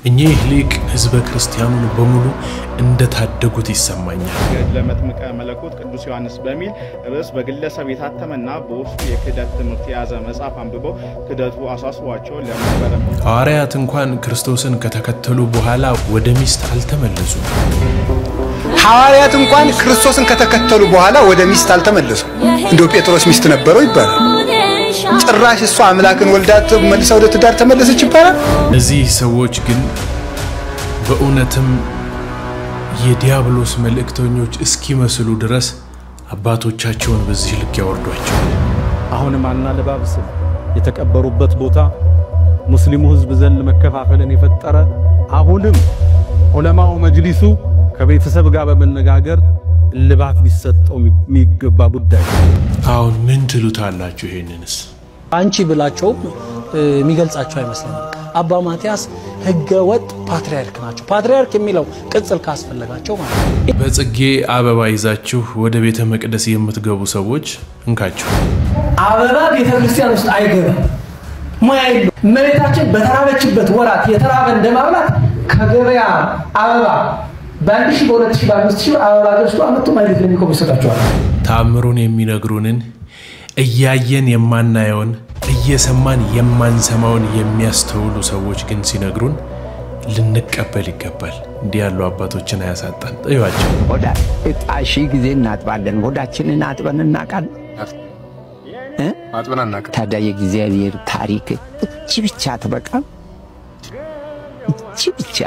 እኚህ ሊቅ ህዝበ ክርስቲያኑን በሙሉ እንደታደጉት ይሰማኛል። ለመጥምቀ መለኮት ቅዱስ ዮሐንስ በሚል ርዕስ በግለሰብ የታተመና በውስጡ የክህደት ትምህርት የያዘ መጽሐፍ አንብበው ክህደቱ አሳስቧቸው ለመንበረ ሐዋርያት እንኳን ክርስቶስን ከተከተሉ በኋላ ወደ ሚስት አልተመለሱም። ሐዋርያት እንኳን ክርስቶስን ከተከተሉ በኋላ ወደ ሚስት አልተመለሱም። እንደው ጴጥሮስ ሚስት ነበረው ይባላል። ጭራሽ እሷ አምላክን ወልዳት መልሳ ወደ ትዳር ተመለሰች ይባላል። እዚህ ሰዎች ግን በእውነትም የዲያብሎስ መልእክተኞች እስኪመስሉ ድረስ አባቶቻቸውን በዚህ ልክ ያወርዷቸው። አሁንም አናለባብስ የተቀበሩበት ቦታ ሙስሊሙ ህዝብ ዘንድ መከፋፈልን የፈጠረ አሁንም ዑለማው መጅሊሱ ከቤተሰብ ጋር በመነጋገር ልባት ቢሰጠው የሚገባ ጉዳይ። አሁን ምን ትሉታላችሁ? ይሄንንስ አንቺ ብላቸው የሚገልጻቸው አይመስልም። አባ ማቲያስ ህገወጥ ፓትሪያርክ ናቸው። ፓትሪያርክ የሚለው ቅጽል ካስፈለጋቸው ማለት ነው። በጽጌ አበባ ይዛችሁ ወደ ቤተ መቅደስ የምትገቡ ሰዎች እንካችሁ። አበባ ቤተ ክርስቲያን ውስጥ አይገባም። ማይሉ መሬታችን በተራበችበት ወራት የተራበ እንደማብላት ከገበያ አበባ ባንዲሽ በ2000 በ5000 አበባ ገዝቶ አመጡ ማለት ለሚቆም ይሰጣቸዋል። ታምሩን የሚነግሩንን እያየን የማናየውን እየሰማን የማንሰማውን የሚያስተውሉ ሰዎች ግን ሲነግሩን ልንቀበል ይገባል። እንዲህ ያሉ አባቶችን አያሳጣን። ጠይዋቸው ወዳ እጣሺ ጊዜ እናጥባለን። ወዳችንን አጥበን እናቃለን። አጥበን እናቃለን። ታዲያ የእግዚአብሔር ታሪክ እቺ ብቻ ተበቃ። እቺ ብቻ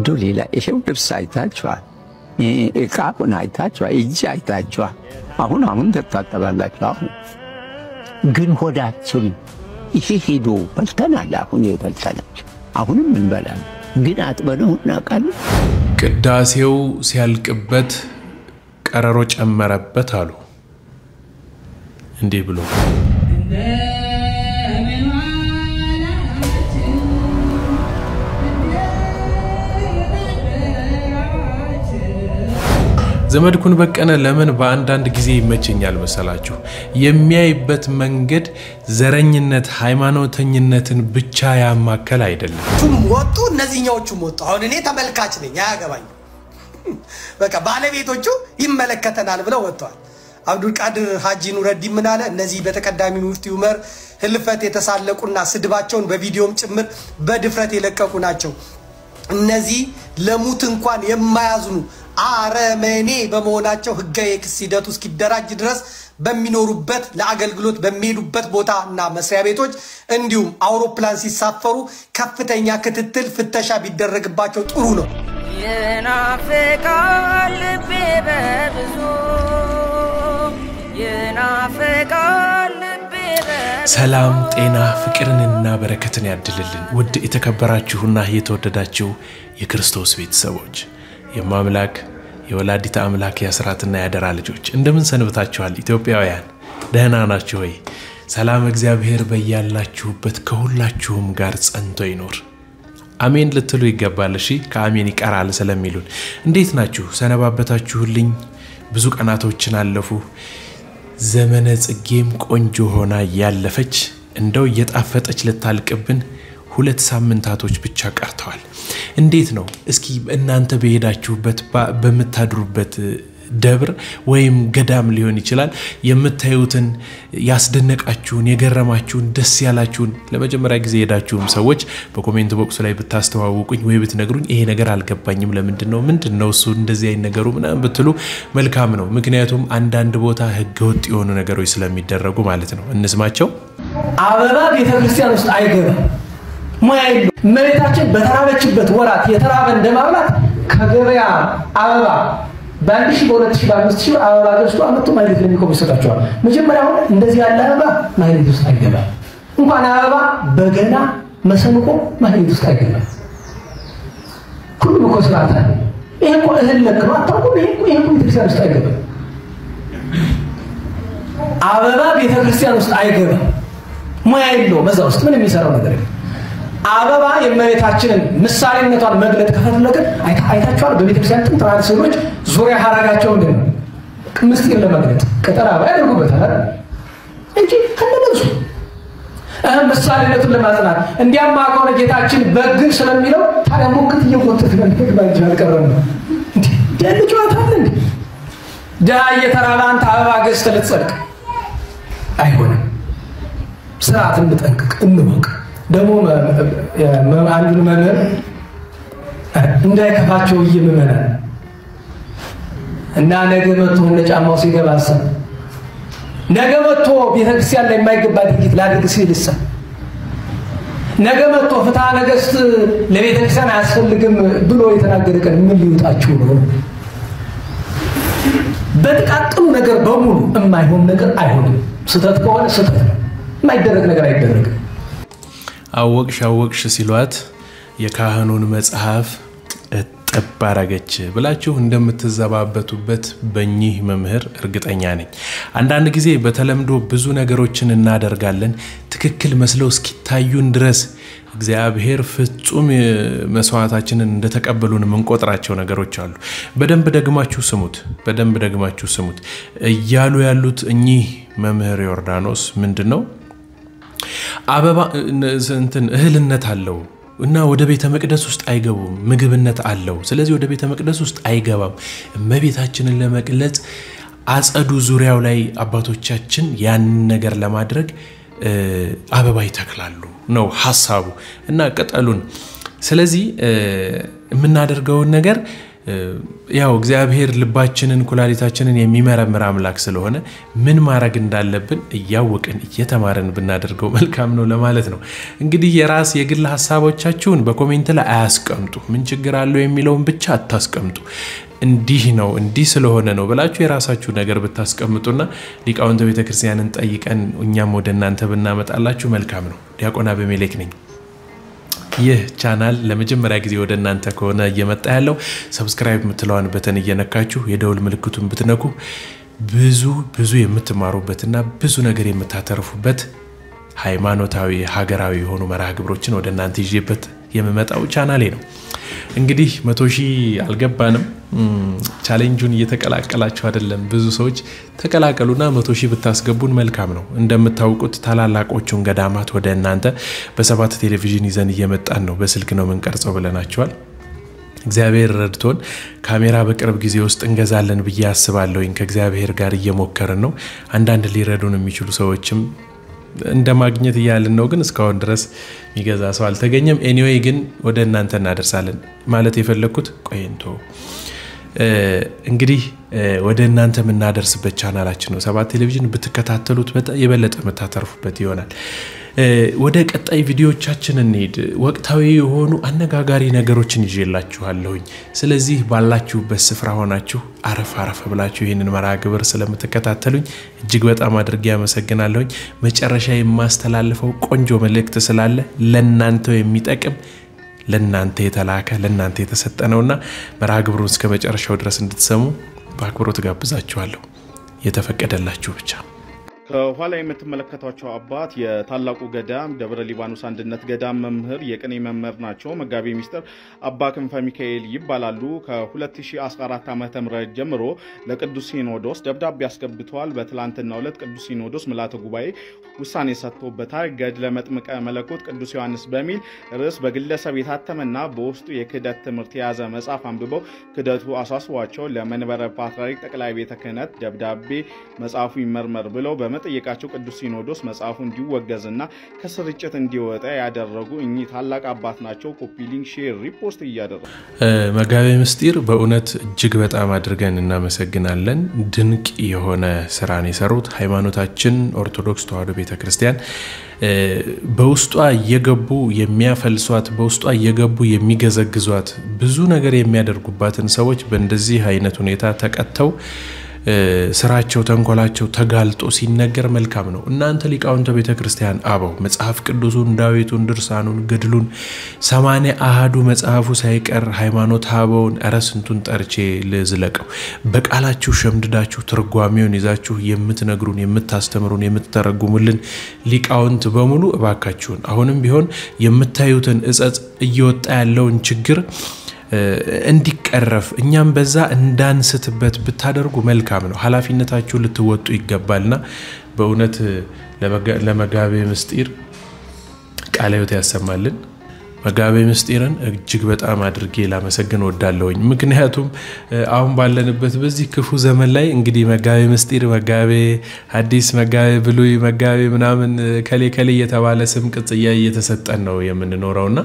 ዶሌላ ይሄው ልብስ አይታችኋል። እቃውን አይታችኋል። እጅ አይታችኋል። አሁን ተጣጣባላችሁ። አሁን ግን ሆዳችን ይሄ ሄዶ በልተናል። አሁን ይበልተናል። አሁንም እንበላለን። ግን አጥበነው እናቃለን። ቅዳሴው ሲያልቅበት ቀረሮ ጨመረበት አሉ። እንዴ ብሎ ዘመድኩን በቀነ ለምን በአንዳንድ ጊዜ ይመቸኛል መሰላችሁ? የሚያይበት መንገድ ዘረኝነት ሃይማኖተኝነትን ብቻ ያማከል አይደለም። ወጡ እነዚህኛዎቹም ወጡ። አሁን እኔ ተመልካች ነኝ፣ አያገባኝ። በቃ ባለቤቶቹ ይመለከተናል ብለው ወጥተዋል። አብዱል ቃድር ሐጂ ኑረዲን ምን አለ? እነዚህ በተቀዳሚ ሙፍቲ ዑመር ህልፈት የተሳለቁና ስድባቸውን በቪዲዮም ጭምር በድፍረት የለቀቁ ናቸው። እነዚህ ለሙት እንኳን የማያዝኑ አረመኔ በመሆናቸው ህጋዊ የክስ ሂደቱ እስኪደራጅ ድረስ በሚኖሩበት ለአገልግሎት በሚሄዱበት ቦታና መስሪያ ቤቶች እንዲሁም አውሮፕላን ሲሳፈሩ ከፍተኛ ክትትል ፍተሻ ቢደረግባቸው ጥሩ ነው። የናፍቃል ልቤ በብዙ የናፍቃል ልቤ ሰላም ጤና ፍቅርንና በረከትን ያድልልን። ውድ የተከበራችሁና የተወደዳችሁ የክርስቶስ ቤተሰቦች የማምላክ የወላዲተ አምላክ ያስራትና ያደራ ልጆች እንደምን ሰንብታችኋል? ኢትዮጵያውያን ደህና ናችሁ ወይ? ሰላም እግዚአብሔር በያላችሁበት ከሁላችሁም ጋር ጸንቶ ይኖር። አሜን ልትሉ ይገባል። እሺ ከአሜን ይቀራል ስለሚሉን እንዴት ናችሁ? ሰነባበታችሁልኝ? ብዙ ቀናቶችን አለፉ። ዘመነ ጽጌም ቆንጆ ሆና ያለፈች እንደው እየጣፈጠች ልታልቅብን 2 ሳምንታቶች ብቻ ቀርተዋል። እንዴት ነው እስኪ እናንተ በሄዳችሁበት በመታድሩበት ደብር ወይም ገዳም ሊሆን ይችላል የምታዩትን ያስደነቃችሁን የገረማችሁን ደስ ያላችሁን ለመጀመሪያ ጊዜ ሄዳችሁም ሰዎች በኮሜንት ቦክስ ላይ ብታስተዋውቁኝ ወይ ብትነግሩኝ ይሄ ነገር አልገባኝም ምንድነው እሱ እንደዚህ አይነት ነገሩ ምናምን ብትሉ መልካም ነው። ምክንያቱም አንዳንድ ቦታ ህገወጥ የሆኑ ነገሮች ስለሚደረጉ ማለት ነው። እንስማቸው። አበባ ቤተ ክርስቲያን ውስጥ አይገባም። ማይሉ መሬታችን በተራበችበት ወራት የተራበ እንደማብላት ከገበያ አበባ ባንዲሽ በ2000 በ5000 አበባ ገዝቶ አመጡ ማለት ለሚቆም ይሰጣቸዋል። መጀመሪያ አሁን እንደዚህ ያለ አበባ ማህሌት ውስጥ አይገባም። እንኳን አበባ በገና መሰንቆ ማህሌት ውስጥ አይገባም። ሁሉ ኮስራታ ይሄ እኮ እህል ለቅማ ታውቁ። ይሄ ቤተክርስቲያን ውስጥ አይገባም። አበባ ቤተክርስቲያን ውስጥ አይገባም። ማይሉ በዛ ውስጥ ምን የሚሰራው ነገር የለም። አበባ የመሬታችንን ምሳሌነቷን መግለጥ ከፈለገ አይታችኋል። በቤተክርስቲያን ጥንታዊ ስዕሎች ዙሪያ ሐረጋቸው እንደሆነ ምስጢር ለመግለጥ ቅጠል አበባ ያደርጉበታል እንጂ ከነሱ ምሳሌነቱን ለማጽናት እንዲያማ ከሆነ ጌታችን በግን ስለሚለው ታዲያ ሙክት እየጎተተ ባንጂ አልቀረም ደልጭ ዋታል እንዴ ዳ እየተራበ አንተ አበባ ገዝተህ ልትጸድቅ አይሆንም። ስርዓት እንጠንቅቅ እንወቅ። ደግሞ አንዱን መምህር እንዳይከፋቸው ይመናል እና ነገ መጥቶ ጫማው ሲገባሰ ነገ መጥቶ ቤተክርስቲያን ላይ የማይገባ ድርጊት ላድርግ ሲልሳ ነገ መጥቶ ፍትሐ ነገሥት ለቤተክርስቲያን አያስፈልግም ብሎ የተናገረ ቀን ምን ሊውጣችሁ ነው? በጥቃቅኑ ነገር በሙሉ የማይሆን ነገር አይሆንም። ስተት ከሆነ ስተት ነው። የማይደረግ ነገር አይደረግም። አወቅሽ ሲሏት የካህኑን መጽሐፍ ጠባራገች ብላችሁ እንደምትዘባበቱበት በእኚህ መምህር እርግጠኛ ነኝ። አንዳንድ ጊዜ በተለምዶ ብዙ ነገሮችን እናደርጋለን ትክክል መስለው እስኪታዩን ድረስ እግዚአብሔር ፍጹም መስዋዕታችንን እንደተቀበሉን መንቆጥራቸው ነገሮች አሉ። በደንብ ደግማችሁ ስሙት እያሉ ያሉት እኚህ መምህር ዮርዳኖስ ምንድነው? አበባ እህልነት አለው እና ወደ ቤተ መቅደስ ውስጥ አይገቡም። ምግብነት አለው። ስለዚህ ወደ ቤተ መቅደስ ውስጥ አይገባም። እመቤታችንን ለመግለጽ አጸዱ ዙሪያው ላይ አባቶቻችን ያን ነገር ለማድረግ አበባ ይተክላሉ ነው ሐሳቡ እና ቅጠሉን። ስለዚህ የምናደርገው ነገር ያው እግዚአብሔር ልባችንን ኩላሊታችንን የሚመረምር አምላክ ስለሆነ ምን ማድረግ እንዳለብን እያወቅን እየተማረን ብናደርገው መልካም ነው ለማለት ነው። እንግዲህ የራስ የግል ሐሳቦቻችሁን በኮሜንት ላይ አያስቀምጡ። ምን ችግር አለው የሚለውን ብቻ አታስቀምጡ። እንዲህ ነው እንዲህ ስለሆነ ነው ብላችሁ የራሳችሁ ነገር ብታስቀምጡና ሊቃውንተ ቤተክርስቲያንን ጠይቀን እኛም ወደ እናንተ ብናመጣላችሁ መልካም ነው። ዲያቆን አበሜሌክ ነኝ። ይህ ቻናል ለመጀመሪያ ጊዜ ወደ እናንተ ከሆነ እየመጣ ያለው ሰብስክራይብ ምትለዋን በተን እየነካችሁ የደውል ምልክቱን ብትነኩ ብዙ የምትማሩበትና ብዙ ነገር የምታተርፉበት ሃይማኖታዊ ሀገራዊ የሆኑ መርሃ ግብሮችን ወደ እናንተ ይዤበት የምመጣው ቻናሌ ነው። እንግዲህ 100,000 አልገባንም። ቻሌንጁን እየተቀላቀላችሁ አይደለም። ብዙ ሰዎች ተቀላቀሉና 100,000 ብታስገቡን መልካም ነው። እንደምታውቁት ታላላቆቹን ገዳማት ወደ እናንተ በሰባት ቴሌቪዥን ይዘን እየመጣን ነው። በስልክ ነው መንቀርጸው ብለናቸዋል። እግዚአብሔር ረድቶን ካሜራ በቅርብ ጊዜ ውስጥ እንገዛለን ብዬ አስባለሁ። ከእግዚአብሔር ጋር እየሞከርን ነው። አንዳንድ ሊረዱን የሚችሉ ሰዎችም እንደማግኘት ይያልን ነው ግን እስካሁን ድረስ የሚገዛ ሰው አልተገኘም። ኤኒዌይ ግን ወደ እናንተ እናደርሳለን ማለት የፈለኩት ቆይንቶ እንግዲህ ወደ እናንተ ምናደርስበት ቻናላችን ነው። ሰባት ቴሌቪዥን ብትከታተሉት የበለጠ መታተርፉበት ይሆናል። ወደ ቀጣይ ቪዲዮቻችን እንሄድ። ወቅታዊ የሆኑ አነጋጋሪ ነገሮችን ይዤላችኋለሁ። ስለዚህ ባላችሁበት ስፍራ ሆናችሁ አረፍ ብላችሁ ይሄንን መርሃ ግብር ስለምትከታተሉኝ እጅግ በጣም አድርጌ አመሰግናለሁ። መጨረሻ የማስተላልፈው ቆንጆ መልእክት ስላለ ለናንተው የሚጠቅም ለናንተ የተላከ ለናንተ የተሰጠነውና መርሃ ግብሩን እስከ መጨረሻው ድረስ እንድትሰሙ በአክብሮት ጋብዛችኋለሁ። የተፈቀደላችሁ ብቻ። ከኋላ የምትመለከቷቸው አባት የታላቁ ገዳም ደብረ ሊባኖስ አንድነት ገዳም መምህር የቅኔ መምህር ናቸው። መጋቤ ሚስጥር አባ ክንፈ ሚካኤል ይባላሉ። ከ2014 ዓ.ም ጀምሮ ለቅዱስ ሲኖዶስ ደብዳቤ አስገብተዋል። በትላንትናው ዕለት ቅዱስ ሲኖዶስ ምልዓተ ጉባኤ ውሳኔ ሰጥቶበታል። ገድለ መጥምቀ መለኮት ቅዱስ ዮሐንስ በሚል ርዕስ በግለሰብ የታተመና በውስጡ የክህደት ትምህርት የያዘ መጽሐፍ አንብበው ክህደቱ አሳስቧቸው ለመንበረ ፓትርያርክ ጠቅላይ ቤተ ክህነት ደብዳቤ መጽሐፉ ይመርመር ብለው በመጠየቃቸው ቅዱስ ሲኖዶስ መጽሐፉ እንዲወገዝና ከስርጭት እንዲወጣ ያደረጉ እኚህ ታላቅ አባት ናቸው። ኮፒ ሊንክ፣ ሼር፣ ሪፖስት እያደረጉ መጋቤ ምስጢር በእውነት እጅግ በጣም አድርገን እናመሰግናለን። ድንቅ የሆነ ስራን የሰሩት ሃይማኖታችን ኦርቶዶክስ ተዋሕዶ ቤተክርስቲያን በውስጧ እየገቡ የሚያፈልሷት በውስጧ እየገቡ የሚገዘግዟት ብዙ ነገር የሚያደርጉባትን ሰዎች በእንደዚህ አይነት ሁኔታ ተቀተው ስራቸው ተንኮላቸው ተጋልጦ ሲነገር መልካም ነው። እናንተ ሊቃውንተ ቤተክርስቲያን አበው መጽሐፍ ቅዱሱን ዳዊቱን ድርሳኑን ገድሉን 80 አሃዱ መጽሐፉ ሳይቀር ሃይማኖት አበውን አረስንቱን ጠርቼ ለዝለቀው በቃላችሁ ሸምድዳችሁ ትርጓሜውን ይዛችሁ የምትነግሩን የምታስተምሩን የምትተረጉሙልን ሊቃውንት በሙሉ እባካችሁን አሁንም ቢሆን የምታዩትን እጸጽ እየወጣ ያለውን ችግር እንዲቀረፍ እኛም በዛ እንዳንስትበት ብታደርጉ መልካም ነው። ኃላፊነታችሁ ልትወጡ ይገባልና በእውነት ለመጋቤ ምስጢር ቃለ ሕይወት ያሰማልን መጋቤ ምስጢርን እጅግ በጣም አድርጌ ላመሰግን ወዳለሁኝ ምክንያቱም አሁን ባለንበት በዚህ ክፉ ዘመን ላይ እንግዲህ መጋቤ ምስጢር መጋቤ ሐዲስ መጋቤ ብሉይ መጋቤ ምናምን ከሌ የተባለ ስም ቅጽያ እየተሰጠን ነው የምንኖረውና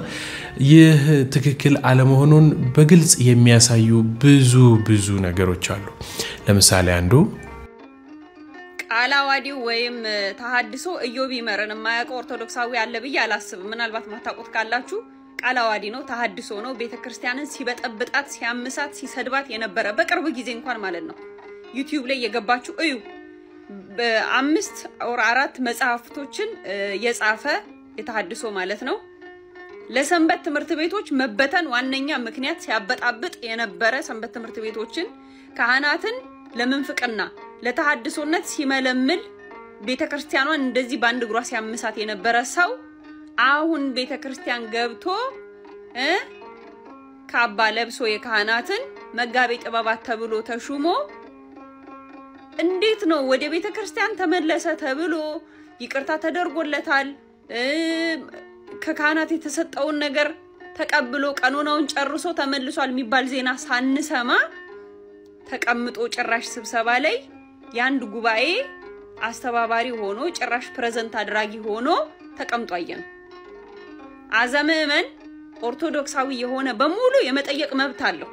ይህ ትክክል አለመሆኑን በግልጽ የሚያሳዩ ብዙ ነገሮች አሉ ለምሳሌ አንዱ ቃላዋዲው ወይም ተሐድሶ ኢዮብ ይመርን ማያውቅ ኦርቶዶክሳዊ አለ ብዬ አላስብም ምናልባት ማታውቁት ካላችሁ ቃላዋዲ ነው ተሐድሶ ነው ቤተክርስቲያንን ሲበጠብጣት ሲያምሳት ሲሰድባት የነበረ በቅርብ ጊዜ እንኳን ማለት ነው ዩቲዩብ ላይ የገባችሁ እዩ በ5 or 4 መጽሐፍቶችን የጻፈ የተሐድሶ ማለት ነው ለሰንበት ትምህርት ቤቶች መበተን ዋነኛ ምክንያት ሲያበጣብጥ የነበረ ሰንበት ትምህርት ቤቶችን ካህናትን ለምንፍቅና ለተሐድሶነት ሲመለምል ቤተክርስቲያኗን እንደዚህ ባንድ ግሯ ሲያምሳት የነበረ ሰው አሁን ቤተክርስቲያን ገብቶ ካባ ለብሶ የካህናትን መጋቤ ጥበባት ተብሎ ተሹሞ እንዴት ነው ወደ ቤተክርስቲያን ተመለሰ ተብሎ ይቅርታ ተደርጎለታል ከካህናት የተሰጠውን ነገር ተቀብሎ ቀኖናውን ጨርሶ ተመልሷል የሚባል ዜና ሳንሰማ ተቀምጦ ጭራሽ ስብሰባ ላይ ያንድ ጉባኤ አስተባባሪ ሆኖ ጭራሽ ፕሬዘንት አድራጊ ሆኖ ተቀምጧየን አዘመመን ኦርቶዶክሳዊ የሆነ በሙሉ የመጠየቅ መብት አለው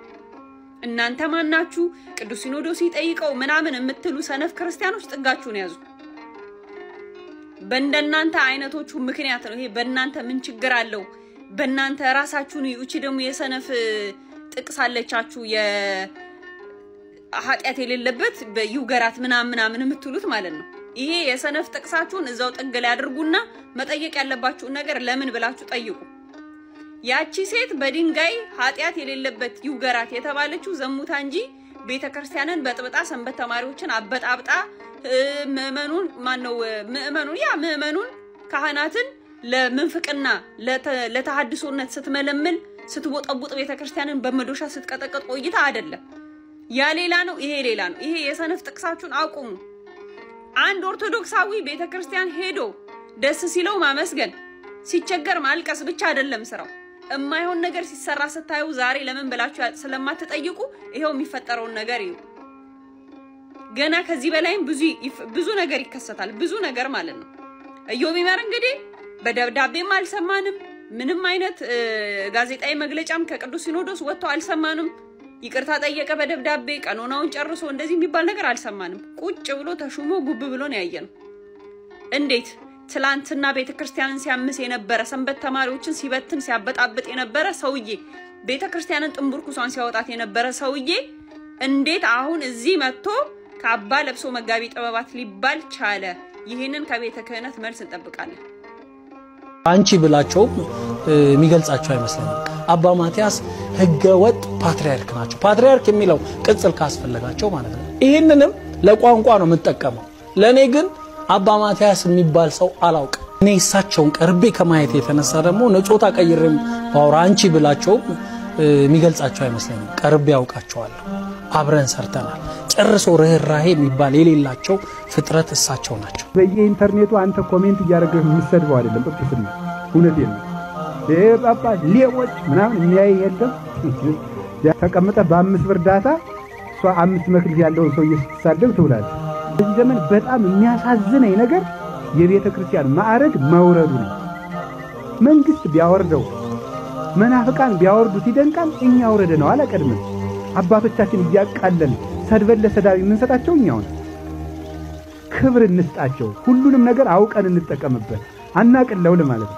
እናንተ ማናችሁ ቅዱስ ሲኖዶስ ይጠይቀው ምናምን የምትሉ ሰነፍ ክርስቲያኖች ጥጋችሁን ያዙ በእንደናንተ አይነቶቹ ምክንያት ነው ይሄ በእናንተ ምን ችግር አለው በእናንተ ራሳችሁን ይውጪ ደሙ የሰነፍ ጥቅሳለቻችሁ ኃጢአት የሌለበት በዩገራት ምናምን የምትሉት ማለት ነው ይሄ የሰነፍ ጥቅሳችሁን እዛው ጥግል ያድርጉና መጠየቅ ያለባችሁ ነገር ለምን ብላችሁ ጠይቁ ያቺ ሴት በድንጋይ ኃጢአት የሌለበት ዩገራት የተባለችው ዘሙታ እንጂ ቤተክርስቲያንን በጥብጣ ሰንበት ተማሪዎችን አበጣብጣ ምእመኑን ካህናትን ለምንፍቅና ለተሐድሶነት ስትመለምል ስትቦጠቡጥ ቤተክርስቲያንን በመዶሻ ስትቀጠቅጥ ቆይታ አይደለም ያ ሌላ ነው ይሄ ሌላ ነው ይሄ የሰነፍ ጥቅሳችሁን አቁሙ አንድ ኦርቶዶክሳዊ ቤተክርስቲያን ሄዶ ደስ ሲለው ማመስገን ሲቸገር ማልቀስ ብቻ አይደለም ስራው እማይሆን ነገር ሲሰራ ስታዩ ዛሬ ለምን ብላችሁ ስለማትጠይቁ ይሄው የሚፈጠረው ነገር እዩ ገና ከዚህ በላይም ብዙ ነገር ይከሰታል ብዙ ነገር ማለት ነው ኢዮብ ይመር እንግዲህ በደብዳቤም አልሰማንም ምንም አይነት ጋዜጣዊ መግለጫም ከቅዱስ ሲኖዶስ ወጥቶ አልሰማንም ይቅርታ ጠየቀ በደብዳቤ ቀኖናውን ጨርሶ እንደዚህ የሚባል ነገር አልሰማንም ቁጭ ብሎ ተሹሞ ጉብ ብሎ ነው ያየነው እንዴት ትላንትና ቤተክርስቲያንን ሲያምስ የነበረ ሰንበት ተማሪዎችን ሲበትን ሲያበጣብጥ የነበረ ሰውዬ ቤተክርስቲያንን ጥምቡርኩሷን ሲያወጣት የነበረ ሰውዬ እንዴት አሁን እዚህ መጥቶ ካባ ለብሶ መጋቢ ጥበባት ሊባል ቻለ ይሄንን ከቤተ ክህነት መልስ እንጠብቃለን አንቺ ብላቸው የሚገልጻቸው አይመስልም አባ ማቲያስ ህገ ወጥ ፓትሪያርክ ናቸው ፓትሪያርክ የሚለው ቅጽል ካስፈለጋቸው ማለት ነው ይሄንንም ለቋንቋ ነው የምጠቀመው ለኔ ግን አባ ማቲያስ የሚባል ሰው አላውቅ እኔ እሳቸውን ቀርቤ ከማየት የተነሳ ደግሞ ነጮታ ቀይርም ባውራ አንቺ ብላቸው የሚገልጻቸው አይመስልም ቀርቤ ያውቃቸዋለሁ አብረን ሰርተናል ጨርሶ ርህራሄ የሚባል የሌላቸው ፍጥረት እሳቸው ናቸው በየኢንተርኔቱ አንተ ኮሜንት እያደረግህ የምትሰድበው አይደለም ጥቅስና እውነቴን ነው ለባባ ሌቦች ምናምን የሚያይ የለም ተቀምጠ በ5 ብር ዳታ ሷ 5 መክሊት ያለው ሰው እየተሳደብ ትውላለህ በዚህ ዘመን በጣም የሚያሳዝነኝ ነገር የቤተ ክርስቲያን ማዕረግ መውረዱ ነው መንግስት ቢያወርደው መናፍቃን ቢያወርዱት ይደንቃል እኛ ወረደ ነው አላቀድም አባቶቻችን እያቃለል ሰድበል ለሰዳቢ ምን ሰጣቸው እኛው ክብር እንስጣቸው ሁሉንም ነገር አውቀን እንጠቀምበት አናቀለው ለማለት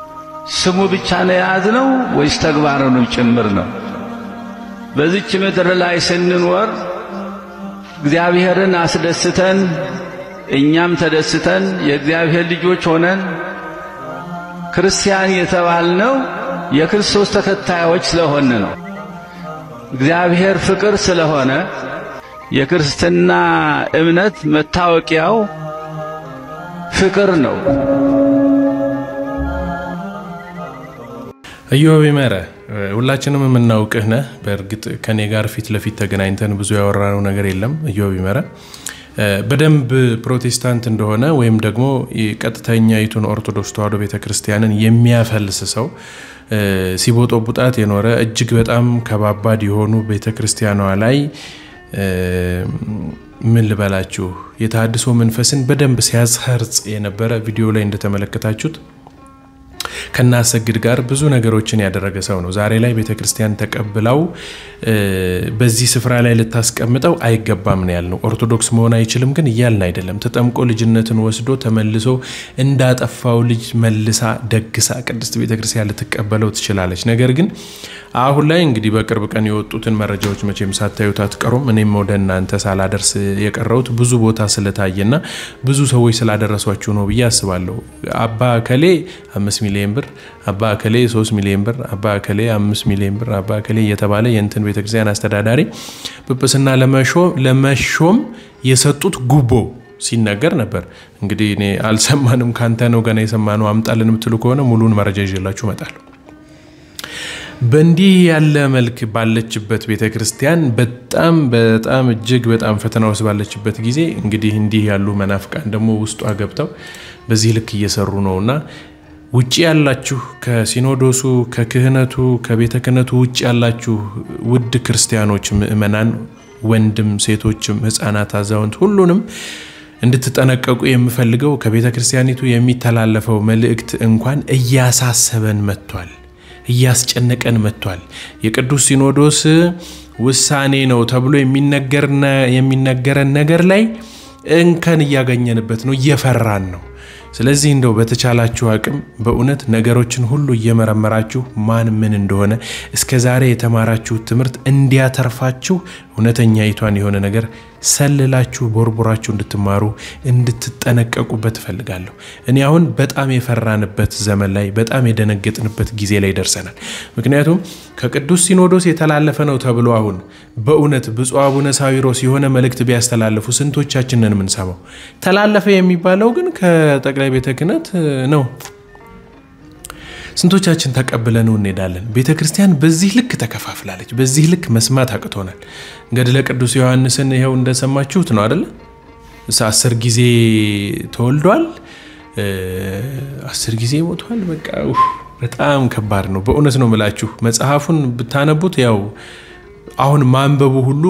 ስሙ ብቻ ነው ያዝነው ወይስ ተግባሩ ነው ጭምር ነው በዚች ምድር ላይ ስንኖር እግዚአብሔርን አስደስተን እኛም ተደስተን የእግዚአብሔር ልጆች ሆነን ክርስቲያን የተባልነው የክርስቶስ ተከታዮች ስለሆነ ነው እግዚአብሔር ፍቅር ስለሆነ የክርስትና እምነት መታወቂያው ፍቅር ነው ኢዮብ ይመር ሁላችንም የምናውቅህ ነህ በእርግጥ ከኔ ጋር ፊት ለፊት ተገናኝተን ብዙ ያወራነው ነገር የለም ኢዮብ ይመር በደንብ ፕሮቴስታንት እንደሆነ ወይም ደግሞ የቀጥተኛይቱን ኦርቶዶክስ ተዋሕዶ ቤተክርስቲያንን የሚያፈልስ ሰው ሲቦጦቡጣት የኖረ እጅግ በጣም ከባባድ የሆኑ ቤተክርስቲያኗ ላይ ምን ልበላችሁ የተሐድሶ መንፈስን በደንብ ሲያዝህርጽ የነበረ ቪዲዮ ላይ እንደተመለከታችሁት ከናሰግድ ጋር ብዙ ነገሮችን ያደረገ ሰው ነው። ዛሬ ላይ ቤተክርስቲያን ተቀብለው በዚህ ስፍራ ላይ ልታስቀምጠው አይገባም ነው ያልነው። ኦርቶዶክስ መሆን አይችልም ግን ይያልን አይደለም። ተጠምቆ ልጅነትን ወስዶ ተመልሶ እንዳጠፋው ልጅ መልሳ ደግሳ ቅድስት ቤተክርስቲያን ልትቀበለው ትችላለች። ነገር ግን አሁን ላይ እንግዲህ በቅርብ ቀን የወጡትን መረጃዎች መቼም ሳታዩት አትቀሩም። እኔም ወደ እናንተ ሳላደርስ የቀረውት ብዙ ቦታ ስለታየና ብዙ ሰዎች ስላደረሷችሁ ነው ብዬ አስባለሁ። አባ ከሌ 5 ሚሊዮን ብር፣ አባ ከሌ 3 ሚሊዮን ብር፣ አባ ከሌ 5 ሚሊዮን ብር፣ አባ ከሌ የተባለ የእንትን ቤተክርስቲያን አስተዳዳሪ ጵጵስና ለመሾም የሰጡት ጉቦ ሲነገር ነበር። እንግዲህ እኔ አልሰማንም ካንተ ነው ገና የሰማነው አምጣልን ምትሉ ከሆነ ሙሉን መረጃ ይዤላችሁ እመጣለሁ። በእንዲህ ያለ መልክ ባለችበት ቤተክርስቲያን በጣም እጅግ በጣም ፈተና ውስጥ ባለችበት ጊዜ እንግዲህ እንዲህ ያሉ መናፍቃን ደግሞ ውስጧ ገብተው በዚህ ልክ እየሰሩ ነውና ውጪ ያላችሁ ከሲኖዶሱ ከክህነቱ ከቤተ ክህነቱ ውጪ ያላችሁ ውድ ክርስቲያኖች ምእመናን ወንድም ሴቶችም ህፃናት አዛውንት ሁሉንም እንድትጠነቀቁ የምፈልገው ከቤተ ክርስቲያኒቱ የሚተላለፈው መልእክት እንኳን እያሳሰበን መጥቷል፣ እያስጨነቀን መጥቷል። የቅዱስ ሲኖዶስ ውሳኔ ነው ተብሎ የሚነገረን ነገር ላይ እንከን እያገኘንበት ነው፣ እየፈራን ነው። ስለዚህ እንደው በተቻላችሁ አቅም በእውነት ነገሮችን ሁሉ እየመረመራችሁ ማን ምን እንደሆነ እስከዛሬ የተማራችሁ ትምህርት እንዲያተርፋችሁ እውነተኛይቷን የሆነ ነገር ሰልላችሁ ቦርቦራችሁ እንድትማሩ እንድትጠነቀቁበት ፈልጋለሁ። እኔ አሁን በጣም የፈራንበት ዘመን ላይ በጣም የደነገጥንበት ጊዜ ላይ ደርሰናል። ምክንያቱም ከቅዱስ ሲኖዶስ የተላለፈ ነው ተብሎ አሁን በእውነት ብፁዕ አቡነ ሳዊሮስ የሆነ መልእክት ቢያስተላልፉ ስንቶቻችንን የምንሰማው? ተላለፈ የሚባለው ግን ከጠቅላይ ቤተ ክህነት ነው። ስንቶቻችን ተቀብለነው እንሄዳለን? ቤተክርስቲያን በዚህ ልክ ተከፋፍላለች። በዚህ ልክ መስማት አቅቶናል። ገድለ ቅዱስ ዮሐንስን ይሄው እንደሰማችሁት ነው አይደል? 10 ጊዜ ተወልዷል፣ 10 ጊዜ ሞቷል። በቃ በጣም ከባድ ነው። በእውነት ነው የምላችሁ። መጽሐፉን ብታነቡት ያው አሁን ማንበቡ ሁሉ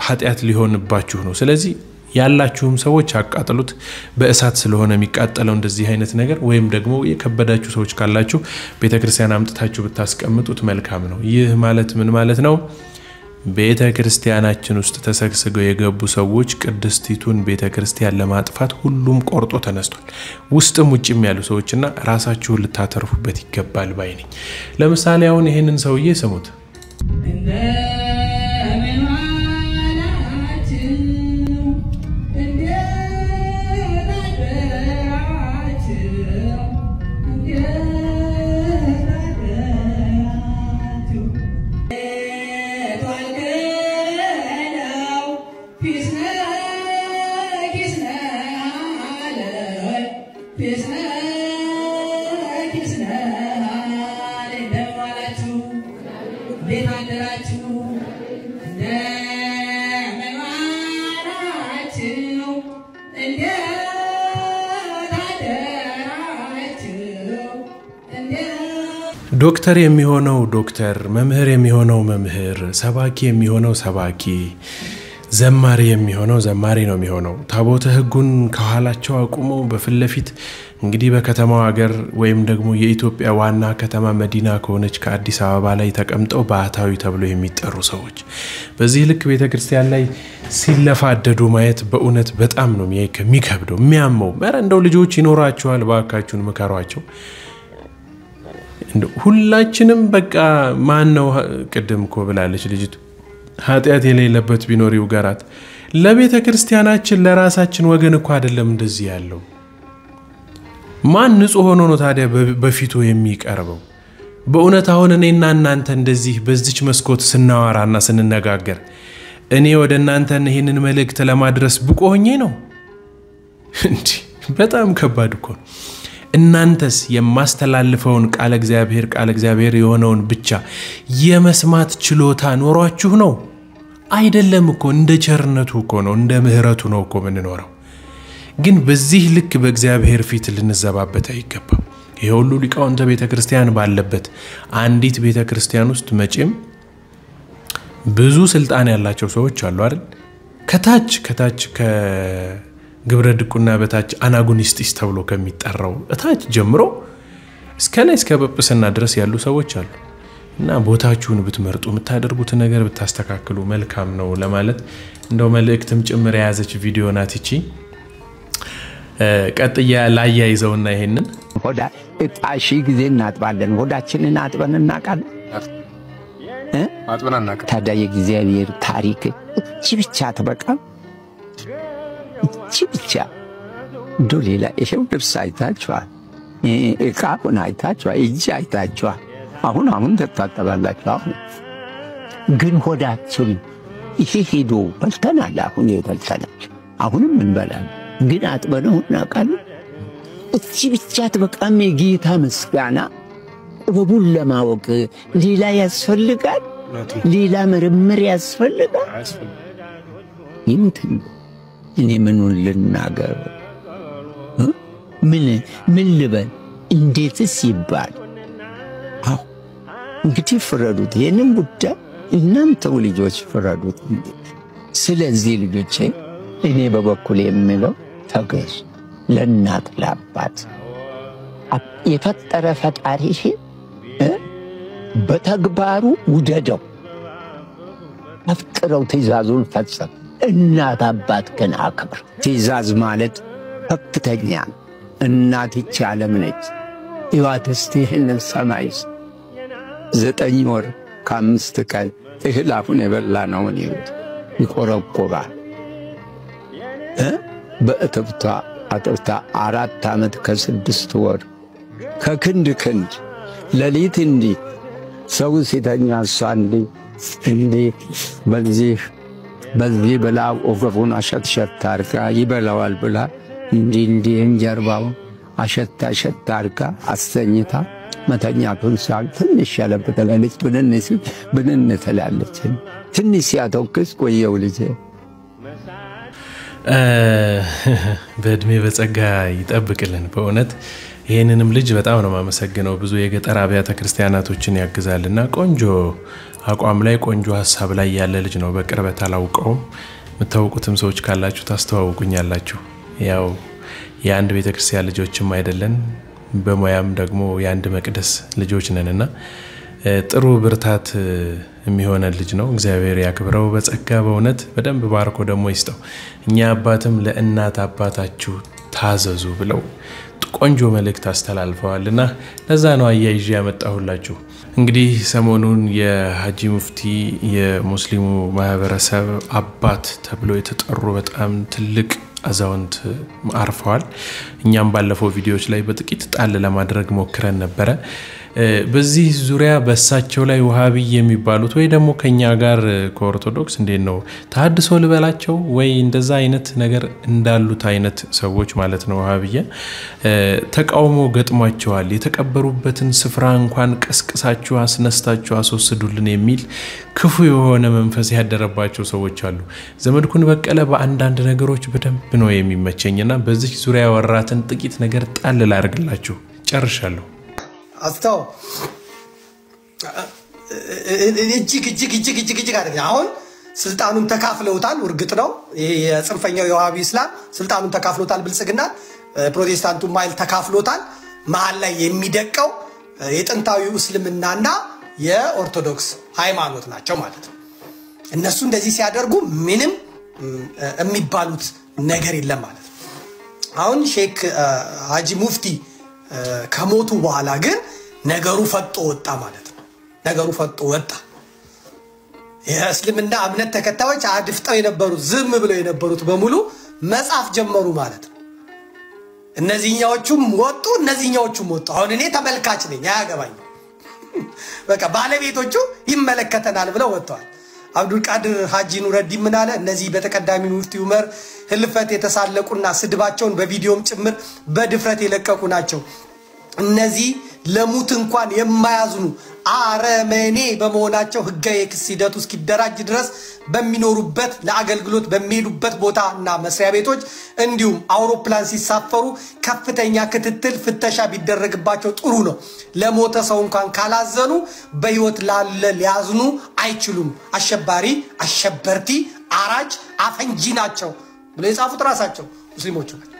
ኃጢያት ሊሆንባችሁ ነው። ስለዚህ ያላችሁም ሰዎች አቃጥሉት። በእሳት ስለሆነ የሚቃጠለው እንደዚህ አይነት ነገር ወይም ደግሞ የከበዳችሁ ሰዎች ካላችሁ ቤተክርስቲያን አምጥታችሁ ብታስቀምጡት መልካም ነው። ይህ ማለት ምን ማለት ነው? ቤተክርስቲያናችን ውስጥ ተሰግስገው የገቡ ሰዎች ቅድስቲቱን ቤተክርስቲያን ለማጥፋት ሁሉም ቆርጦ ተነስቷል። ውስጥም ውጭም ያሉ ሰዎችና ራሳችሁን ልታተርፉበት ይገባል ባይ ነኝ። ለምሳሌ አሁን ይሄንን ሰውዬ ስሙት። ዶክተር የሚሆነው ዶክተር፣ መምህር የሚሆነው መምህር፣ ሰባኪ የሚሆነው ሰባኪ፣ ዘማሪ የሚሆነው ዘማሪ ነው የሚሆነው። ታቦተ ሕጉን ከኋላቸው አቁሞ በፊት ለፊት እንግዲህ በከተማው ሀገር ወይም ደግሞ የኢትዮጵያ ዋና ከተማ መዲና ከሆነች ከአዲስ አበባ ላይ ተቀምጠው ባህታዊ ተብሎ የሚጠሩ ሰዎች በዚህ ልክ ቤተክርስቲያን ላይ ሲለፋደዱ ማየት በእውነት በጣም ነው የሚከብደው የሚያመው። እንደው ልጆች ይኖራቸዋል፣ ባካችሁን ምከሯቸው። ሁላችንም በቃ ማን ነው ቅድም እኮ ብላለች ልጅቱ ኃጢያት የሌለበት ቢኖር ይውገራት። ለቤተ ክርስቲያናችን ለራሳችን ወገን እኮ አይደለም እንደዚህ ያለው። ማን ንጹህ ሆኖ ነው ታዲያ በፊቱ የሚቀርበው? በእውነት አሁን እኔና እናንተ እንደዚህ በዚች መስኮት ስናወራና ስንነጋገር እኔ ወደ እናንተ ይሄንን መልእክት ለማድረስ ብቁ ሆኜ ነው እንዴ? በጣም ከባድ እኮ። እናንተስ የማስተላልፈውን ቃል እግዚአብሔር የሆነውን ብቻ የመስማት ችሎታ ኖሯችሁ ነው? አይደለም እኮ እንደ ቸርነቱ እኮ ነው እንደ ምህረቱ ነው እኮ ምንኖረው ግን በዚህ ልክ በእግዚአብሔር ፊት ልንዘባበት አይገባም ይሄ ሁሉ ሊቃውንተ ቤተክርስቲያን ባለበት አንዲት ቤተክርስቲያን ውስጥ መቼም ብዙ ስልጣን ያላቸው ሰዎች አሉ አይደል ከታች ከግብረ ድቁና በታች አናጉኒስቲስ ተብሎ ከሚጠራው እታች ጀምሮ እስከ ጵጵስና ድረስ ያሉ ሰዎች አሉ እና ቦታችሁን ብትመርጡ የምታደርጉት ነገር ብታስተካክሉ መልካም ነው ለማለት እንደው መልእክትም ጭምር የያዘች ቪዲዮ ናት እቺ ቀጥያ ላያይዘውና ይሄንን ሆዳ እጣሺ ጊዜ እናጥባለን ሆዳችንን አጥበን እናቃለን አጥበን እናቃለን ታዲያ የእግዚአብሔር ታሪክ እቺ ብቻ ተበቃ እቺ ብቻ እንደው ሌላ ይሄው ልብስ አይታችኋል እቃውን አይታችኋል እጅ አይታችኋል አሁን ተጣጣባላችሁ አሁን ግን ሆዳችን ይሄ ሄዶ በልተናል አሁን ይበልተናል አሁንም እንበላለን ግን አጥበነው እናቃለን እቺ ብቻ ተበቃም የጌታ ምስጋና ጥበቡን ለማወቅ ሌላ ያስፈልጋል ሌላ ምርምር ያስፈልጋል ይምትን እኔ ምኑን ልናገር ምን ልበል እንዴትስ ይባል አው እንግዲህ ፍረዱት ይሄንን ጉዳይ እናንተው ልጆች ፍረዱት ስለዚህ ልጆቼ እኔ በበኩሌ የምለው ተገዙ ለእናት ለአባት የፈጠረ ፈጣሪሽ በተግባሩ ውደደው አፍቅረው ትእዛዙን ፈጽም እናት አባት ግን አክብር ትእዛዝ ማለት ከፍተኛ እናት ይህች ዓለም ነች ሕይወት እስቲ ይህንን ሰማይስ 9 ወር ከ5 ቀን እህል አሁን የበላ ነው ይሉት ይቆረቆራል በእትብታ አጥብታ 4 ዓመት ከ6 ወር ከክንድ ለሊት እንዲ ሰው ሲተኛ እሷ እንዲ በዚህ ብላ ወገቡን አሸትሸት አርጋ ይበላዋል ብላ እንዲ እንጀርባው አሸት አርጋ አስተኝታ መተኛቱን ሳል ትንሽ ያለበተላለች ብንን ትላለች ትንሽ ያተውክስ ቆየው ልጄ በእድሜ በጸጋ ይጠብቅልን በእውነት ይሄንንም ልጅ በጣም ነው ማመሰግነው ብዙ የገጠር አብያተ ክርስቲያናቶችን ያግዛልና ቆንጆ አቋም ላይ ቆንጆ ሐሳብ ላይ ያለ ልጅ ነው በቅርበት አላውቀውም መታወቁትም ሰዎች ካላችሁ ታስተዋውቁኛላችሁ ያው የአንድ ቤተክርስቲያን ልጆችም አይደለን በሞያም ደግሞ የአንድ መቅደስ ልጆች ነንና ጥሩ ብርታት የሚሆነ ልጅ ነው እግዚአብሔር ያክብረው በጸጋ በእውነት በደንብ ባርኮ ደግሞ ይስጠው እኛ አባትም ለእናት አባታችሁ ታዘዙ ብለው ቆንጆ መልእክት አስተላልፈዋልና ለዛ ነው አያይዤ ያመጣሁላችሁ እንግዲህ ሰሞኑን የሐጂ ሙፍቲ የሙስሊሙ ማህበረሰብ አባት ተብሎ የተጠሩ በጣም ትልቅ አዛውንት አርፈዋል እኛም ባለፈው ቪዲዮዎች ላይ በጥቂት ጣል ለማድረግ ሞክረን ነበር በዚህ ዙሪያ በሳቸው ላይ ወሃቢ የሚባሉት ወይ ደግሞ ከኛ ጋር ከኦርቶዶክስ እንዴት ነው ተሐድሶ ልበላቸው ወይ እንደዛ አይነት ነገር እንዳሉት አይነት ሰዎች ማለት ነው ወሃቢያ ተቃውሞ ገጥሟቸዋል የተቀበሩበትን ስፍራ እንኳን ቀስቅሳችሁ አስነስታችሁ አስወስዱልን የሚል ክፉ የሆነ መንፈስ ያደረባቸው ሰዎች አሉ ዘመድኩን በቀለ በአንዳንድ ነገሮች በደንብ ነው የሚመቸኝና በዚህ ዙሪያ ወራትን ጥቂት ነገር ጣል ላርግላችሁ ጨርሻለሁ አስተው እጅግ አይደል አሁን ስልጣኑን ተካፍለውታል እርግጥ ነው ይሄ የጽንፈኛው የዋሃቢ እስላም ስልጣኑን ተካፍለውታል ብልጽግና ፕሮቴስታንቱ ማይል ተካፍለውታል መሃል ላይ የሚደቀው የጥንታዊው እስልምናና የኦርቶዶክስ ሃይማኖት ናቸው ማለት ነው እነሱ እንደዚህ ሲያደርጉ ምንም የሚባሉት ነገር የለም ማለት ነው አሁን ሼክ ሐጂ ሙፍቲ ከሞቱ በኋላ ግን ነገሩ ፈጦ ወጣ ማለት ነው ነገሩ ፈጦ ወጣ የእስልምና እምነት ተከታዮች አድፍጠው የነበሩት ዝም ብለው የነበሩት በሙሉ መጻፍ ጀመሩ ማለት ነው እነዚህኛዎቹም ወጡ አሁን እኔ ተመልካች ነኝ ያገባኝ በቃ ባለቤቶቹ ይመለከተናል ብለው ወጥተዋል አብዱል ቃድር ሐጂ ኑረዲን ምን አለ እነዚህ በተቀዳሚ ሙፍቲ ዑመር ህልፈት የተሳለቁና ስድባቸውን በቪዲዮም ጭምር በድፍረት የለቀቁ ናቸው እነዚህ ለሙት እንኳን የማያዝኑ አረመኔ በመሆናቸው ህጋዊ የክስ ሂደቱ እስኪደራጅ ድረስ በሚኖሩበት ለአገልግሎት በሚሄዱበት ቦታና መስሪያ ቤቶች እንዲሁም አውሮፕላን ሲሳፈሩ ከፍተኛ ክትትል ፍተሻ ቢደረግባቸው ጥሩ ነው። ለሞተ ሰው እንኳን ካላዘኑ በህይወት ላለ ሊያዝኑ አይችሉም። አሸባሪ፣ አሸበርቲ፣ አራጅ፣ አፈንጂ ናቸው ብለው የጻፉት ራሳቸው ሙስሊሞቹ ናቸው።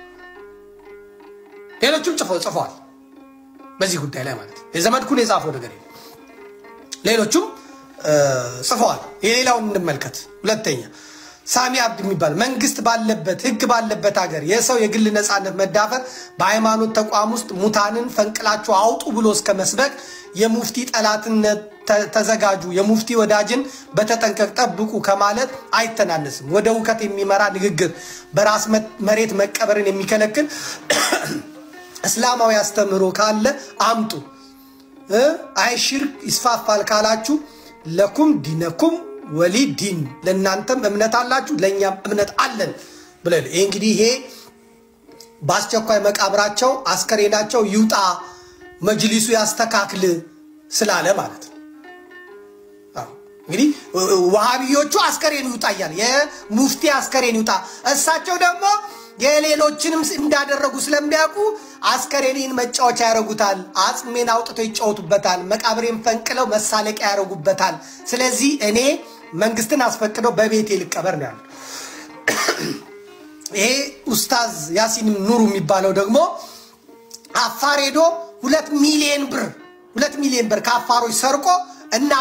ሌሎችም ጽፈዋል በዚህ ጉዳይ ላይ ማለት ነው። የዘመድኩን የጻፈው ነገር የለም። ሌሎችም ጽፈዋል። የሌላውን እንመልከት። ሁለተኛ ሳሚ አብድ የሚባል መንግስት ባለበት ህግ ባለበት ሀገር የሰው የግል ነፃነት መዳፈር በሃይማኖት ተቋም ውስጥ ሙታንን ፈንቅላችሁ አውጡ ብሎ እስከ መስበክ የሙፍቲ ጠላትነት ተዘጋጁ የሙፍቲ ወዳጅን በተጠንቀቅ ጠብቁ ከማለት አይተናነስም። ወደ ውከት የሚመራ ንግግር በራስ መሬት መቀበርን የሚከለክል እስላማዊ አስተምህሮ ካለ አምጡ። አይ ሽርክ ይስፋፋል ካላችሁ ለኩም ዲነኩም ወሊ ዲን ለእናንተም እምነት አላችሁ ለእኛም እምነት አለን ብለን እንግዲህ ይሄ በአስቸኳይ መቃብራቸው አስከሬናቸው ይውጣ መጅሊሱ ያስተካክል ስላለ ማለት ነው። እንግዲህ ወሃቢዮቹ አስከሬን ይውጣ ይላል። የሙፍቲ አስከሬን ይውጣ። እሳቸው ደግሞ የሌሎችንም እንዳደረጉ ስለሚያውቁ አስከሬኔን መጫወቻ ያረጉታል። አጽሜን አውጥተው ይጫወቱበታል። መቃብሬን ፈንቅለው መሳለቂያ ያረጉበታል። ስለዚህ እኔ መንግስትን አስፈቅደው በቤቴ ልቀበር ነው ያለው። ይሄ ኡስታዝ ያሲን ኑሩ የሚባለው ደግሞ አፋር ሄዶ 2 ሚሊዮን ብር ከአፋሮች ሰርቆ እና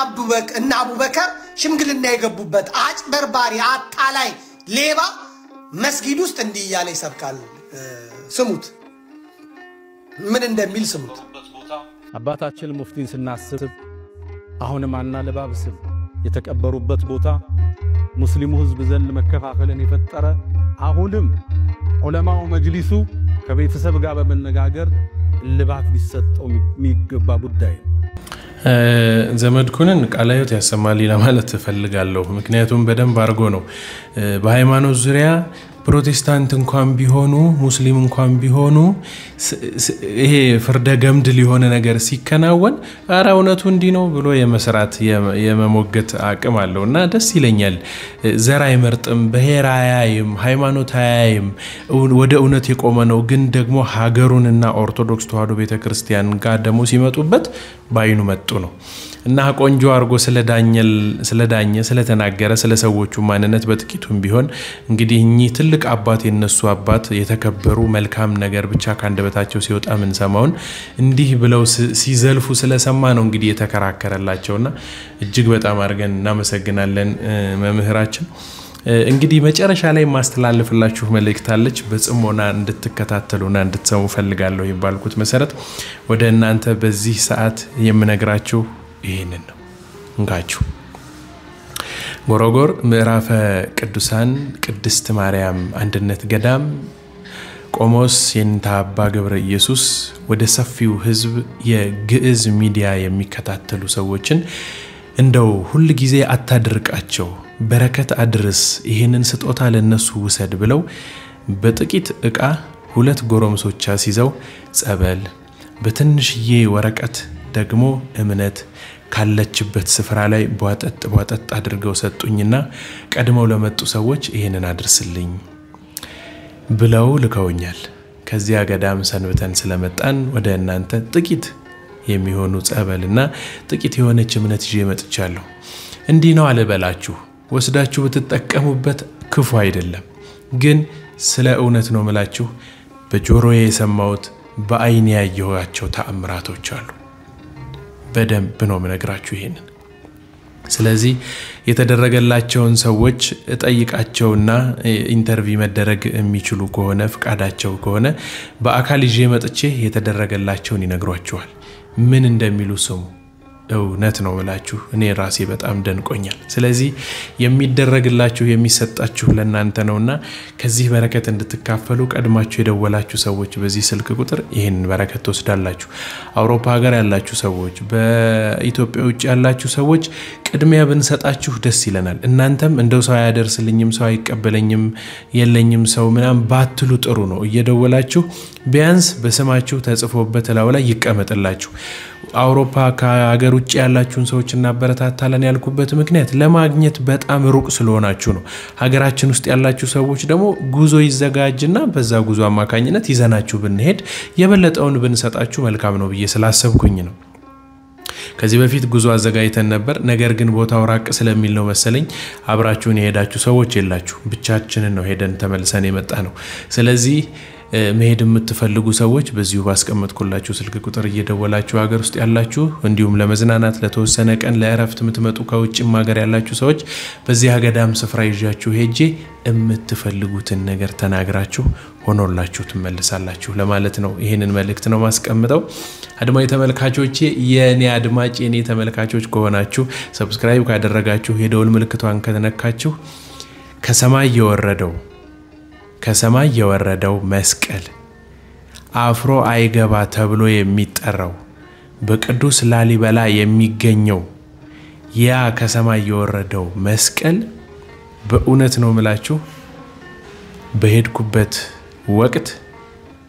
አቡበከር ሽምግልና የገቡበት አጭበርባሪ አጣላይ ሌባ መስጊድ ውስጥ እንዲህ ያለ ይሰብካል። ስሙት ምን እንደሚል ስሙት። አባታችን ሙፍቲን ስናስብ አሁንም አናለባብስም። የተቀበሩበት ቦታ ሙስሊሙ ህዝብ ዘንድ መከፋፈልን የፈጠረ አሁንም ዑለማው መጅሊሱ ከቤተሰብ ጋር በመነጋገር ልባት ሊሰጠው የሚገባ ጉዳይ ነው። ዘመድኩንን ቃላዮት ያሰማሊ ለማለት ፈልጋለሁ። ምክንያቱም በደንብ አርጎ ነው በሃይማኖት ዙሪያ ፕሮቴስታንት እንኳን ቢሆኑ ሙስሊም እንኳን ቢሆኑ ይሄ ፍርደ ገምድ ሊሆነ ነገር ሲከናወን አራ እውነቱ እንዲ ነው ብሎ የመስራት የመሞገት አቅም አለውና ደስ ይለኛል። ዘር አይመርጥም፣ ብሔር አያይም፣ ሃይማኖት አያይም፣ ወደ እውነት የቆመ ነው። ግን ደግሞ ሀገሩንና ኦርቶዶክስ ተዋሕዶ ቤተክርስቲያን ጋር ደግሞ ሲመጡበት ባይኑ መጡ ነው እና ቆንጆ አርጎ ስለዳኘ ስለተናገረ ስለሰዎቹ ማንነት በጥቂቱም ቢሆን እንግዲህ እኚ ትልቅ አባት የነሱ አባት የተከበሩ መልካም ነገር ብቻ ካንደበታቸው ሲወጣ ምን ሰማውን እንዲህ ብለው ሲዘልፉ ስለሰማ ነው እንግዲህ የተከራከረላቸውና እጅግ በጣም አርገን እናመሰግናለን መምህራችን። እንግዲህ መጨረሻ ላይ ማስተላለፍላችሁ መልእክት አለች። በጽሞና እንድትከታተሉና እንድትሰሙ ፈልጋለሁ ይባልኩት መሰረት ወደ እናንተ በዚህ ሰዓት የምነግራችሁ ይሄንን ነው። እንጋችሁ ጎሮጎር ምዕራፈ ቅዱሳን ቅድስት ማርያም አንድነት ገዳም ቆሞስ የንታ አባ ገብረ ኢየሱስ ወደ ሰፊው ህዝብ የግዕዝ ሚዲያ የሚከታተሉ ሰዎችን እንደው ሁሉ ጊዜ አታድርቃቸው፣ በረከት አድርስ፣ ይሄንን ስጦታ ለነሱ ውሰድ ብለው በጥቂት ዕቃ 2 ጎረምሶች አስይዘው ጸበል በትንሽዬ ወረቀት ደግሞ እምነት ካለችበት ስፍራ ላይ ቧጠጥ አድርገው ሰጡኝና ቀድመው ለመጡ ሰዎች ይሄንን አድርስልኝ ብለው ልከውኛል። ከዚያ ገዳም ሰንብተን ስለመጣን ወደ እናንተ ጥቂት የሚሆኑ ጸበልና ጥቂት የሆነች እምነት ይዤ መጥቻለሁ። እንዲህ ነው አልበላችሁ፣ ወስዳችሁ ብትጠቀሙበት ክፉ አይደለም። ግን ስለ እውነት ነው መላችሁ በጆሮዬ የሰማሁት በአይኔ ያየኋቸው ተአምራቶች አሉ። በደንብ ነው መነግራችሁ ይሄንን። ስለዚህ የተደረገላቸውን ሰዎች ጠይቃቸውና ኢንተርቪው መደረግ የሚችሉ ከሆነ ፍቃዳቸው ከሆነ በአካል ይዤ መጥቼ የተደረገላቸውን ይነግሯቸዋል። ምን እንደሚሉ ስሙ። እውነት ነው ብላችሁ እኔ ራሴ በጣም ደንቆኛል። ስለዚህ የሚደረግላችሁ የሚሰጣችሁ ለእናንተ ነውና ከዚህ በረከት እንድትካፈሉ ቀድማችሁ የደወላችሁ ሰዎች በዚህ ስልክ ቁጥር ይሄን በረከት ተወስዳላችሁ። አውሮፓ ሀገር ያላችሁ ሰዎች፣ በኢትዮጵያ ውጭ ያላችሁ ሰዎች ቅድሚያ ብንሰጣችሁ ደስ ይለናል። እናንተም እንደው ሰው ያደርስልኝም ሰው አይቀበለኝም የለኝም ሰው ምናም ባትሉ ጥሩ ነው። እየደወላችሁ ቢያንስ በስማችሁ ተጽፎበት ላው ላይ ይቀመጥላችሁ። አውሮፓ ከሀገር ውጭ ያላችሁን ሰዎች እናበረታታለን ያልኩበት ምክንያት ለማግኘት በጣም ሩቅ ስለሆናችሁ ነው። ሀገራችን ውስጥ ያላችሁ ሰዎች ደግሞ ጉዞ ይዘጋጅና በዛ ጉዞ አማካኝነት ይዘናችሁ ብንሄድ የበለጠውን ብንሰጣችሁ መልካም ነው ብዬ ስላሰብኩኝ ነው። ከዚህ በፊት ጉዞ አዘጋጅተን ነበር። ነገር ግን ቦታው ራቅ ስለሚል ነው መሰለኝ አብራችሁን የሄዳችሁ ሰዎች የላችሁ። ብቻችንን ነው ሄደን ተመልሰን የመጣ ነው። ስለዚህ መሄድ የምትፈልጉ ሰዎች በዚሁ ባስቀመጥኩላችሁ ስልክ ቁጥር እየደወላችሁ ሀገር ውስጥ ያላችሁ እንዲሁም ለመዝናናት ለተወሰነ ቀን ለእረፍት የምትመጡ ከውጭም ሀገር ያላችሁ ሰዎች በዚህ ገዳም ስፍራ ይዣችሁ ሄጄ የምትፈልጉትን ነገር ተናግራችሁ ሆኖላችሁ ትመለሳላችሁ ለማለት ነው። ይሄንን መልእክት ነው ማስቀምጠው። አድማጭ ተመልካቾቼ የኔ አድማጭ የኔ ተመልካቾች ከሆናችሁ ሰብስክራይብ ካደረጋችሁ የደወል ምልክቷን ከተነካችሁ ከሰማይ የወረደው መስቀል አፍሮ አይገባ ተብሎ የሚጠራው በቅዱስ ላሊበላ የሚገኘው ያ ከሰማይ የወረደው መስቀል በእውነት ነው ምላችሁ በሄድኩበት ወቅት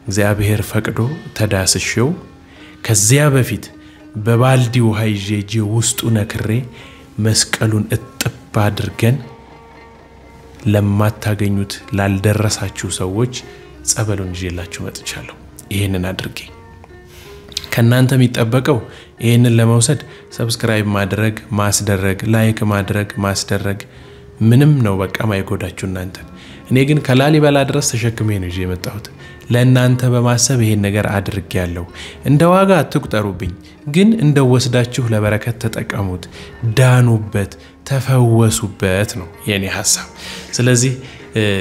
እግዚአብሔር ፈቅዶ ተዳስሽው ከዚያ በፊት በባልዲ ውሃ ይዤ ውስጡ ነክሬ መስቀሉን እጥብ አድርገን ለማታገኙት ላልደረሳችሁ ሰዎች ጸበሉን ይዤላችሁ መጥቻለሁ። ይሄንን አድርጌ ከናንተ የሚጠበቀው ይሄንን ለመውሰድ ሰብስክራይብ ማድረግ ማስደረግ ላይክ ማድረግ ማስደረግ ምንም ነው በቃ ማይጎዳችሁ እናንተ። እኔ ግን ከላሊበላ ድረስ ተሸክሜ ነው ይዤ የመጣሁት ለእናንተ በማሰብ ይሄን ነገር አድርጌያለሁ። እንደ ዋጋ አትቁጠሩብኝ፣ ግን እንደ ወስዳችሁ ለበረከት ተጠቀሙት፣ ዳኑበት፣ ተፈወሱበት ነው የኔ ሐሳብ። ስለዚህ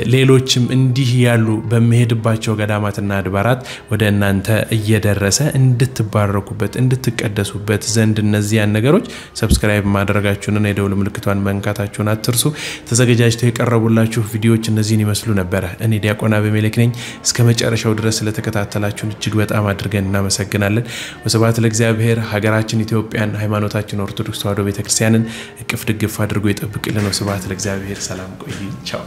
ሌሎችም እንዲህ ያሉ በመሄድባቸው ገዳማትና አድባራት ወደ እናንተ እየደረሰ እንድትባረኩበት እንድትቀደሱበት ዘንድ እነዚያን ነገሮች ሰብስክራይብ ማድረጋችሁንና የደወል ምልክቷን መንካታችሁን አትርሱ። ተዘጋጅተው የቀረቡላችሁ ቪዲዮዎች እነዚህን ይመስሉ ነበር። እኔ ዲያቆን አበሜሌክ ነኝ። እስከመጨረሻው ድረስ ስለተከታተላችሁን እጅግ በጣም አድርገን እናመሰግናለን። ወስብሐት ለእግዚአብሔር። ሀገራችን ኢትዮጵያን ሃይማኖታችን ኦርቶዶክስ ተዋሕዶ ቤተክርስቲያንን እቅፍ ድግፍ አድርጎ ይጠብቅልን። ወስብሐት ለእግዚአብሔር። ሰላም ቆዩ። ቻው።